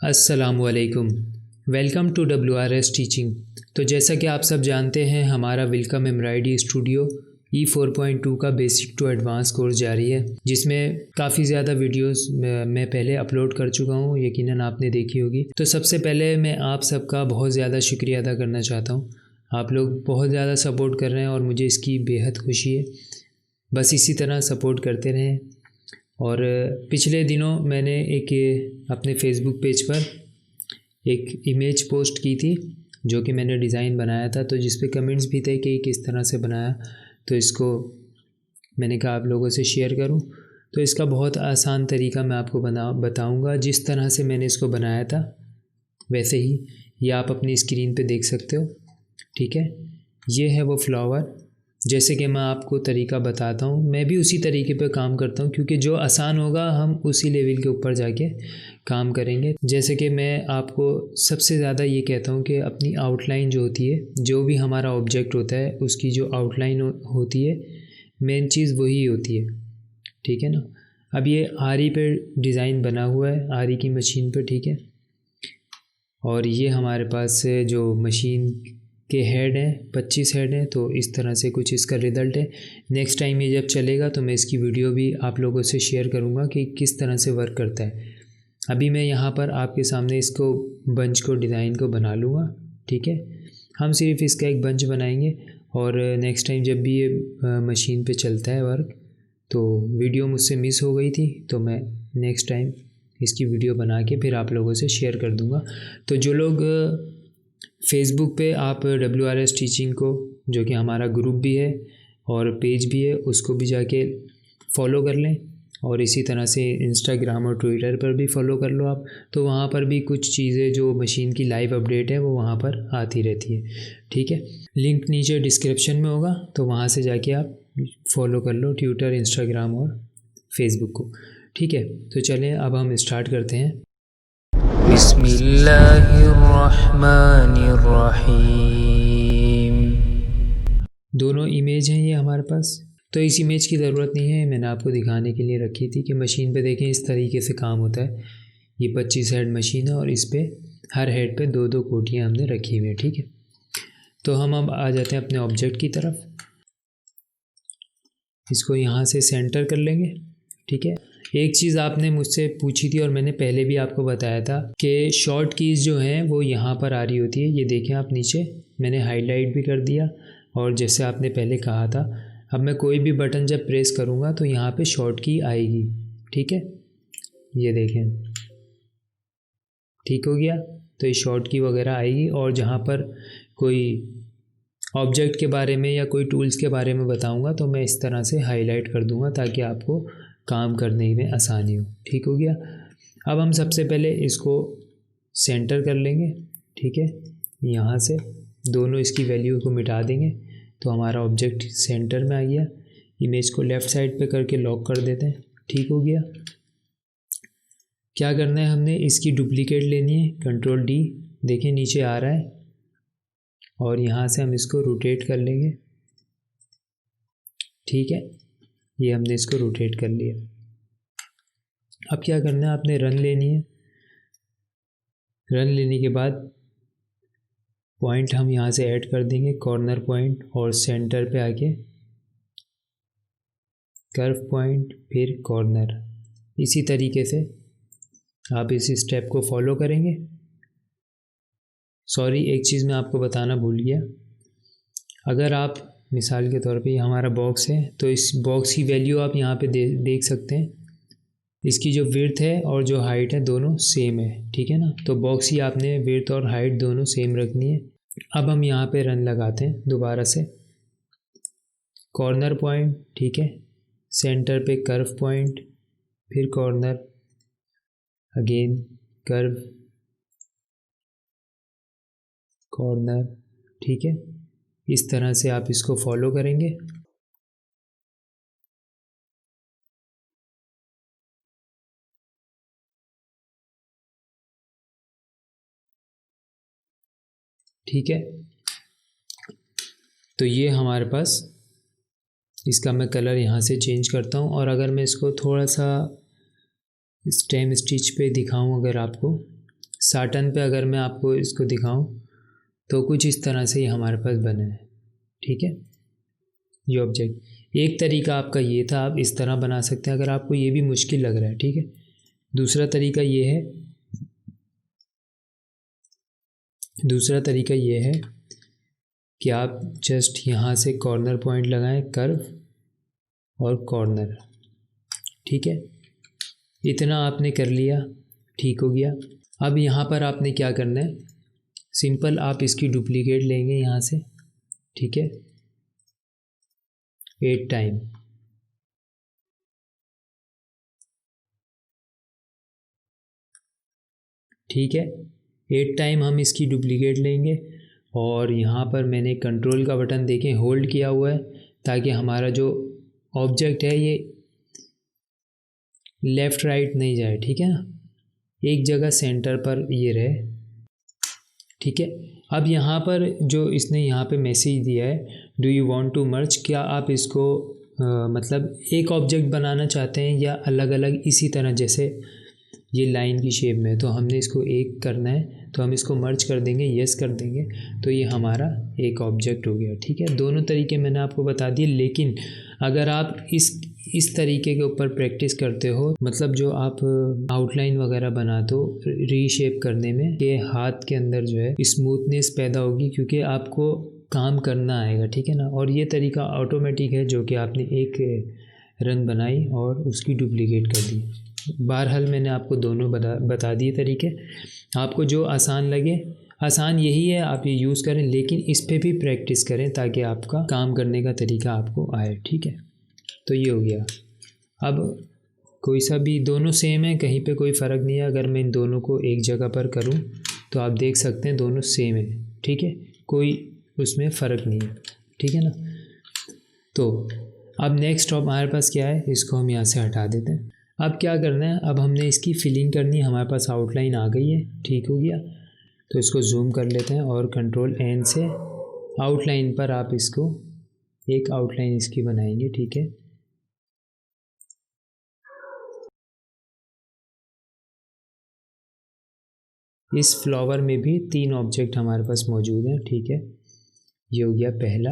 अस्सलामुअलैकुम। Welcome to WRS teaching. तो जैसा कि आप सब जानते हैं, हमारा वेलकम एम्ब्रॉयडरी स्टूडियो E4.2 का बेसिक टू एडवांस कोर्स जारी है, जिसमें काफ़ी ज़्यादा वीडियोस मैं पहले अपलोड कर चुका हूँ, यकीनन आपने देखी होगी। तो सबसे पहले मैं आप सबका बहुत ज़्यादा शुक्रिया अदा करना चाहता हूँ। आप लोग बहुत ज़्यादा सपोर्ट कर रहे हैं और मुझे इसकी बेहद खुशी है। बस इसी तरह सपोर्ट करते रहें। और पिछले दिनों मैंने एक अपने फेसबुक पेज पर एक इमेज पोस्ट की थी, जो कि मैंने डिज़ाइन बनाया था, तो जिस पे कमेंट्स भी थे कि किस तरह से बनाया। तो इसको मैंने कहा आप लोगों से शेयर करूं। तो इसका बहुत आसान तरीका मैं आपको बताऊंगा। जिस तरह से मैंने इसको बनाया था वैसे ही ये आप अपनी स्क्रीन पे देख सकते हो। ठीक है, ये है वो फ्लावर। जैसे कि मैं आपको तरीका बताता हूँ, मैं भी उसी तरीके पे काम करता हूँ, क्योंकि जो आसान होगा हम उसी लेवल के ऊपर जाके काम करेंगे। जैसे कि मैं आपको सबसे ज़्यादा ये कहता हूँ कि अपनी आउटलाइन जो होती है, जो भी हमारा ऑब्जेक्ट होता है उसकी जो आउटलाइन होती है, मेन चीज़ वही होती है। ठीक है ना। अब ये आरी पे डिज़ाइन बना हुआ है, आरी की मशीन पे। ठीक है, और ये हमारे पास जो मशीन के हेड हैं 25 हेड हैं। तो इस तरह से कुछ इसका रिज़ल्ट है। नेक्स्ट टाइम ये जब चलेगा तो मैं इसकी वीडियो भी आप लोगों से शेयर करूँगा कि किस तरह से वर्क करता है। अभी मैं यहाँ पर आपके सामने इसको बंच को डिज़ाइन को बना लूँगा। ठीक है, हम सिर्फ इसका एक बंच बनाएंगे और नेक्स्ट टाइम जब भी ये मशीन पे चलता है वर्क, तो वीडियो मुझसे मिस हो गई थी तो मैं नेक्स्ट टाइम इसकी वीडियो बना के फिर आप लोगों से शेयर कर दूँगा। तो जो लोग फेसबुक पे आप WRS टीचिंग को, जो कि हमारा ग्रुप भी है और पेज भी है, उसको भी जाके फॉलो कर लें। और इसी तरह से इंस्टाग्राम और ट्विटर पर भी फॉलो कर लो आप। तो वहाँ पर भी कुछ चीज़ें जो मशीन की लाइव अपडेट है वो वहाँ पर आती रहती है। ठीक है, लिंक नीचे डिस्क्रिप्शन में होगा, तो वहाँ से जाके आप फॉलो कर लो ट्विटर, इंस्टाग्राम और फेसबुक को। ठीक है, तो चलें अब हम स्टार्ट करते हैं। बिस्मिल्लाहिर्रहमानिर्रहीम। दोनों इमेज हैं ये हमारे पास। तो इस इमेज की ज़रूरत नहीं है, मैंने आपको दिखाने के लिए रखी थी कि मशीन पे देखें इस तरीके से काम होता है। ये 25 हेड मशीन है और इस पे हर हेड पे 2-2 कोटियाँ हमने रखी हुई हैं। ठीक है, तो हम अब आ जाते हैं अपने ऑब्जेक्ट की तरफ। इसको यहाँ से सेंटर कर लेंगे। ठीक है, एक चीज़ आपने मुझसे पूछी थी और मैंने पहले भी आपको बताया था कि शॉर्ट कीज़ जो हैं वो यहाँ पर आ रही होती है। ये देखें आप नीचे, मैंने हाईलाइट भी कर दिया। और जैसे आपने पहले कहा था, अब मैं कोई भी बटन जब प्रेस करूँगा तो यहाँ पे शॉर्ट की आएगी। ठीक है, ये देखें, ठीक हो गया। तो ये शॉर्ट की वगैरह आएगी। और जहाँ पर कोई ऑब्जेक्ट के बारे में या कोई टूल्स के बारे में बताऊंगा तो मैं इस तरह से हाईलाइट कर दूंगा ताकि आपको काम करने में आसानी हो। ठीक हो गया। अब हम सबसे पहले इसको सेंटर कर लेंगे। ठीक है, यहाँ से दोनों इसकी वैल्यू को मिटा देंगे तो हमारा ऑब्जेक्ट सेंटर में आ गया। इमेज को लेफ़्ट साइड पे करके लॉक कर देते हैं। ठीक हो गया। क्या करना है, हमने इसकी डुप्लीकेट लेनी है, Ctrl+D। देखिए नीचे आ रहा है और यहाँ से हम इसको रोटेट कर लेंगे। ठीक है, ये हमने इसको रोटेट कर लिया। अब क्या करना है, आपने रन लेनी है। रन लेने के बाद पॉइंट हम यहाँ से ऐड कर देंगे, कॉर्नर पॉइंट, और सेंटर पे आके कर्व पॉइंट, फिर कॉर्नर। इसी तरीके से आप इस स्टेप को फॉलो करेंगे। सॉरी, एक चीज़ मैं आपको बताना भूल गया। अगर आप मिसाल के तौर पे ये हमारा बॉक्स है, तो इस बॉक्स की वैल्यू आप यहाँ पे देख सकते हैं। इसकी जो विड्थ है और जो हाइट है दोनों सेम है। ठीक है ना, तो बॉक्स ही आपने विड्थ और हाइट दोनों सेम रखनी है। अब हम यहाँ पे रन लगाते हैं दोबारा से। कॉर्नर पॉइंट, ठीक है, सेंटर पे कर्व पॉइंट, फिर कॉर्नर, अगेन कर्व, कॉर्नर। ठीक है, इस तरह से आप इसको फॉलो करेंगे। ठीक है, तो ये हमारे पास, इसका मैं कलर यहाँ से चेंज करता हूँ। और अगर मैं इसको थोड़ा सा स्टेम स्टिच पे दिखाऊँ अगर आपको, साटन पे अगर मैं आपको इसको दिखाऊं तो कुछ इस तरह से ही हमारे पास बना है। ठीक है, ये ऑब्जेक्ट एक तरीका आपका ये था, आप इस तरह बना सकते हैं अगर आपको ये भी मुश्किल लग रहा है। ठीक है, दूसरा तरीका ये है कि आप जस्ट यहाँ से कॉर्नर पॉइंट लगाएं, कर्व और कॉर्नर। ठीक है, इतना आपने कर लिया, ठीक हो गया। अब यहाँ पर आपने क्या करना है, सिंपल आप इसकी डुप्लीकेट लेंगे यहाँ से। ठीक है, 8 टाइम। ठीक है, 8 टाइम हम इसकी डुप्लीकेट लेंगे और यहाँ पर मैंने कंट्रोल का बटन देखें होल्ड किया हुआ है ताकि हमारा जो ऑब्जेक्ट है ये लेफ़्ट राइट नहीं जाए। ठीक है ना, एक जगह सेंटर पर ये रहे। ठीक है, अब यहाँ पर जो इसने यहाँ पे मैसेज दिया है, do you want to merge, क्या आप इसको मतलब एक ऑब्जेक्ट बनाना चाहते हैं या अलग अलग इसी तरह जैसे ये लाइन की शेप में, तो हमने इसको एक करना है तो हम इसको मर्ज कर देंगे, यस कर देंगे तो ये हमारा एक ऑब्जेक्ट हो गया। ठीक है, दोनों तरीके मैंने आपको बता दिए, लेकिन अगर आप इस तरीके के ऊपर प्रैक्टिस करते हो, मतलब जो आप आउटलाइन वगैरह बनाते हो रीशेप करने में, ये हाथ के अंदर जो है स्मूथनेस पैदा होगी क्योंकि आपको काम करना आएगा। ठीक है ना, और ये तरीका ऑटोमेटिक है जो कि आपने एक रंग बनाई और उसकी डुप्लीकेट कर दी। बहरहाल मैंने आपको दोनों बता दिए तरीके, आपको जो आसान लगे, आसान यही है आप ये यूज़ करें, लेकिन इस पे भी प्रैक्टिस करें ताकि आपका काम करने का तरीका आपको आए। ठीक है, तो ये हो गया। अब कोई सा भी, दोनों सेम है, कहीं पे कोई फ़र्क नहीं है। अगर मैं इन दोनों को एक जगह पर करूं तो आप देख सकते हैं दोनों सेम है। ठीक है, कोई उसमें फ़र्क नहीं है। ठीक है ना, तो अब नेक्स्ट हमारे पास क्या है, इसको हम यहाँ से हटा देते हैं। अब क्या करना है, अब हमने इसकी फिलिंग करनी है, हमारे पास आउटलाइन आ गई है। ठीक हो गया, तो इसको जूम कर लेते हैं और कंट्रोल एन से आउटलाइन पर आप इसको एक आउटलाइन इसकी बनाएंगे। ठीक है, इस फ्लावर में भी 3 ऑब्जेक्ट हमारे पास मौजूद हैं। ठीक है, ये हो गया पहला,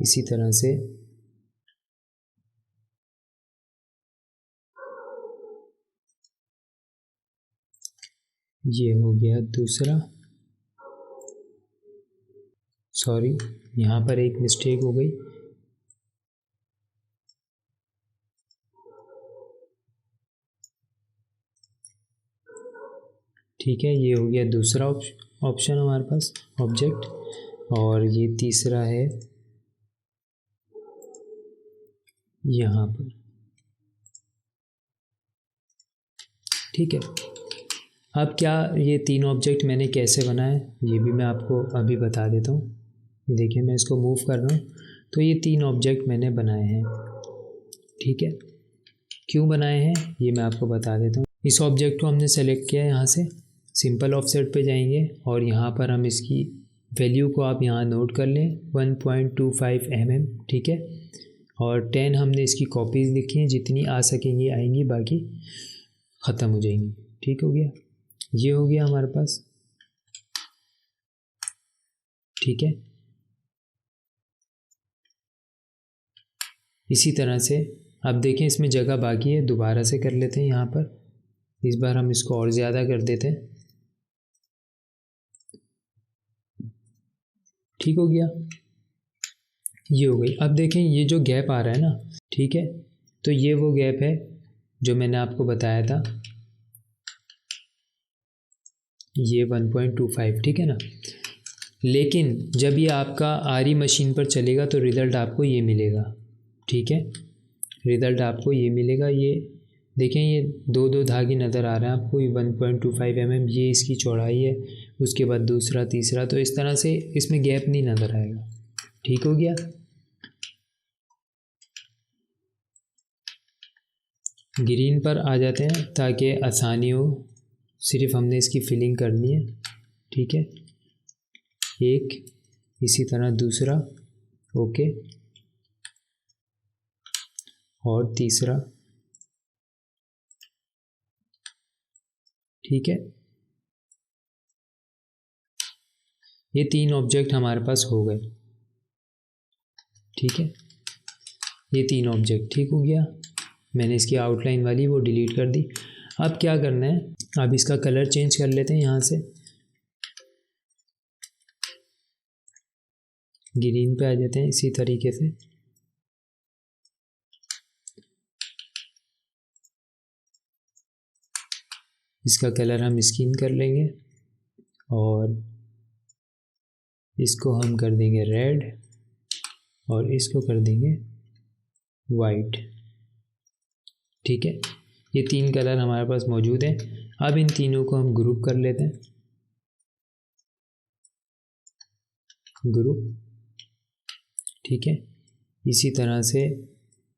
इसी तरह से ये हो गया दूसरा। सॉरी, यहाँ पर एक मिस्टेक हो गई। ठीक है, ये हो गया दूसरा ऑप्शन हमारे पास ऑब्जेक्ट, और ये तीसरा है यहाँ पर। ठीक है, अब क्या ये 3 ऑब्जेक्ट मैंने कैसे बनाए ये भी मैं आपको अभी बता देता हूँ। ये देखिए, मैं इसको मूव कर रहा हूँ तो ये 3 ऑब्जेक्ट मैंने बनाए हैं। ठीक है, क्यों बनाए हैं ये मैं आपको बता देता हूँ। इस ऑब्जेक्ट को हमने सेलेक्ट किया है, यहाँ से सिंपल ऑफसेट पे जाएंगे और यहाँ पर हम इसकी वैल्यू को आप यहाँ नोट कर लें 1.25 mm। ठीक है, और 10 हमने इसकी कॉपीज़ लिखी हैं, जितनी आ सकेंगी आएंगी, बाकी ख़त्म हो जाएंगी। ठीक हो गया, ये हो गया हमारे पास। ठीक है, इसी तरह से अब देखें इसमें जगह बाकी है, दोबारा से कर लेते हैं। यहाँ पर इस बार हम इसको और ज़्यादा कर देते हैं। ठीक हो गया, ये हो गई। अब देखें ये जो गैप आ रहा है ना, ठीक है, तो ये वो गैप है जो मैंने आपको बताया था, ये 1.25। ठीक है ना, लेकिन जब ये आपका आरी मशीन पर चलेगा तो रिज़ल्ट आपको ये मिलेगा। ठीक है, रिज़ल्ट आपको ये मिलेगा। ये देखें, ये दो धागे नज़र आ रहे हैं आपको, ये 1.25 mm ये इसकी चौड़ाई है, उसके बाद दूसरा तीसरा, तो इस तरह से इसमें गैप नहीं नज़र आएगा। ठीक हो गया, ग्रीन पर आ जाते हैं ताकि आसानी हो, सिर्फ हमने इसकी फिलिंग करनी है। ठीक है, एक, इसी तरह दूसरा, ओके, और तीसरा। ठीक है, ये 3 ऑब्जेक्ट हमारे पास हो गए। ठीक है, ये 3 ऑब्जेक्ट ठीक हो गया। मैंने इसकी आउटलाइन वाली वो डिलीट कर दी। अब क्या करना है, अब इसका कलर चेंज कर लेते हैं। यहाँ से ग्रीन पे आ जाते हैं इसी तरीके से। इसका कलर हम स्किन कर लेंगे और इसको हम कर देंगे रेड और इसको कर देंगे वाइट। ठीक है, ये 3 कलर हमारे पास मौजूद हैं। अब इन तीनों को हम ग्रुप कर लेते हैं, ग्रुप। ठीक है, इसी तरह से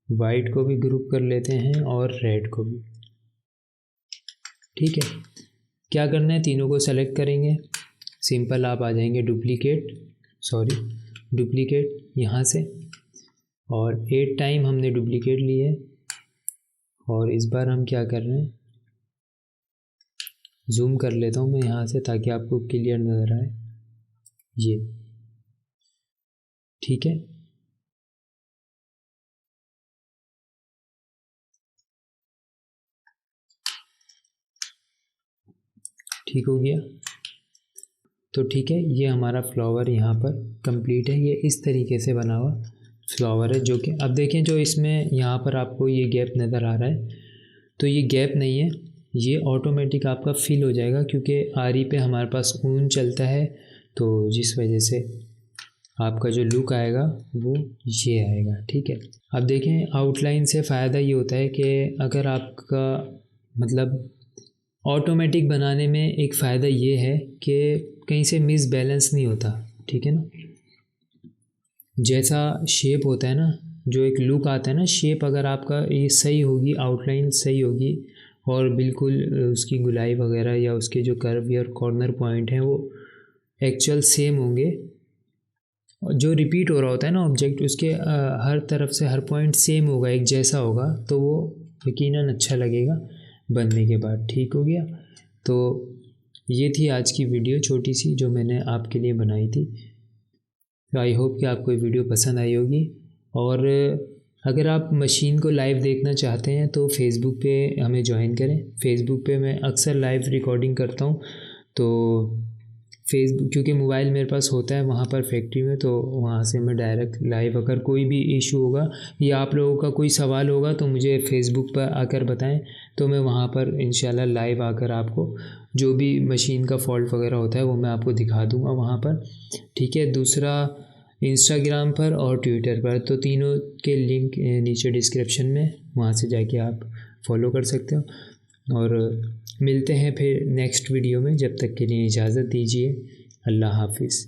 वाइट को भी ग्रुप कर लेते हैं और रेड को भी। ठीक है, क्या करना है, तीनों को सेलेक्ट करेंगे, सिंपल आप आ जाएंगे डुप्लीकेट यहाँ से, और 8 टाइम हमने डुप्लीकेट लिए। और इस बार हम क्या कर रहे हैं, जूम कर लेता हूँ मैं यहाँ से ताकि आपको क्लियर नज़र आए ये। ठीक है, ठीक हो गया। तो ठीक है, ये हमारा फ्लावर यहाँ पर कंप्लीट है। ये इस तरीके से बना हुआ फ्लावर है, जो कि अब देखें, जो इसमें यहाँ पर आपको ये गैप नज़र आ रहा है, तो ये गैप नहीं है, ये ऑटोमेटिक आपका फिल हो जाएगा, क्योंकि आरी पे हमारे पास ऊन चलता है, तो जिस वजह से आपका जो लुक आएगा वो ये आएगा। ठीक है, अब देखें, आउटलाइन से फ़ायदा ये होता है कि अगर आपका मतलब ऑटोमेटिक बनाने में एक फ़ायदा ये है कि कहीं से मिस बैलेंस नहीं होता। ठीक है ना, जैसा शेप होता है ना, जो एक लुक आता है ना, शेप अगर आपका ये सही होगी, आउटलाइन सही होगी और बिल्कुल उसकी गुलाई वगैरह या उसके जो कर्व या कॉर्नर पॉइंट हैं वो एक्चुअल सेम होंगे, जो रिपीट हो रहा होता है ना ऑब्जेक्ट, उसके हर तरफ से हर पॉइंट सेम होगा, एक जैसा होगा, तो वो यकीनन अच्छा लगेगा बनने के बाद। ठीक हो गया, तो ये थी आज की वीडियो छोटी सी जो मैंने आपके लिए बनाई थी। आई होप कि आपको ये वीडियो पसंद आई होगी। और अगर आप मशीन को लाइव देखना चाहते हैं तो फेसबुक पे हमें ज्वाइन करें। फेसबुक पे मैं अक्सर लाइव रिकॉर्डिंग करता हूँ, तो फेसबुक, क्योंकि मोबाइल मेरे पास होता है वहाँ पर फैक्ट्री में, तो वहाँ से मैं डायरेक्ट लाइव, अगर कोई भी इशू होगा या आप लोगों का कोई सवाल होगा तो मुझे फेसबुक पर आकर बताएं, तो मैं वहाँ पर इंशाल्लाह लाइव आकर आपको जो भी मशीन का फॉल्ट वगैरह होता है वो मैं आपको दिखा दूँगा वहाँ पर। ठीक है, दूसरा इंस्टाग्राम पर और ट्विटर पर, तो तीनों के लिंक नीचे डिस्क्रिप्शन में, वहाँ से जाके आप फॉलो कर सकते हो। और मिलते हैं फिर नेक्स्ट वीडियो में, जब तक के लिए इजाज़त दीजिए। अल्लाह हाफिज़।